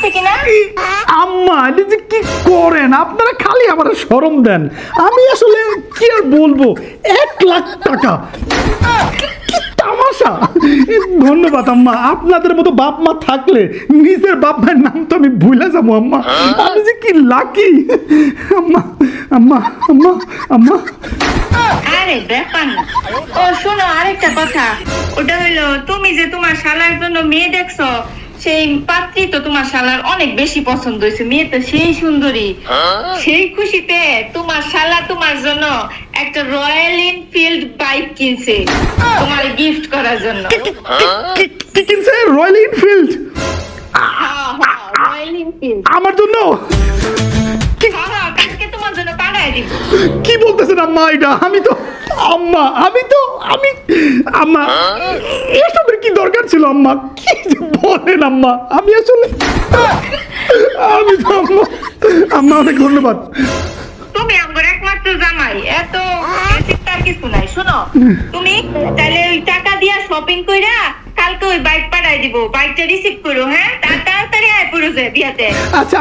আছে কিনা? আম্মা এটা যে কি করেন আপনারা, খালি আমার শরম দেন। আমি আসলে কি আর বলবো, 1,00,000 টাকা কি তামাশা। ধন্যবাদ আম্মা, আপনাদের মতো বাপ মা থাকলে নিজের বাপ মায়ের নাম তো আমি ভুলে যাবো আম্মা। আমি যে কি লাকি আম্মা, আম্মা, আম্মা, আম্মা। আরে ব্যাপার না। ও শোনো, আরেকটা কথা, ওটা হইলো তুমি যে তোমার শালার জন্য মেয়ে দেখছো, সেই পাত্রী তো তোমার শালার অনেক বেশি পছন্দ হয়েছে। মেয়ে তো সেই সুন্দরী। সেই খুশিতে তোমার শালা তোমার জন্য একটা রয়্যাল এনফিল্ড বাইক কিনছে তোমার গিফট করার জন্য। কি কিনছে? রয়্যাল এনফিল্ড রয়্যাল এনফিল্ড আমার জন্য? কালকে তোমার জন্য পাঠায় দিব। কি বলতেছেন আম্মা এটা? আমি তো আম্মা, আমি আম্মা, এসবের কি দরকার ছিল আম্মা? কি যে বলেন আম্মা, আমি আসলে আমি তো আম্মা, আম্মা অনেক ধন্যবাদ। তুমি আমার একমাত্র জামাই, এত চিন্তার কিছু নাই। শোনো, তুমি তাহলে ওই টাকা দিয়া শপিং কইরা কালকে ওই বাইক পাঠাই দিব, বাইকটা রিসিভ করো। হ্যাঁ, তাড়াতাড়ি আয় পড়ো যে বিয়াতে। আচ্ছা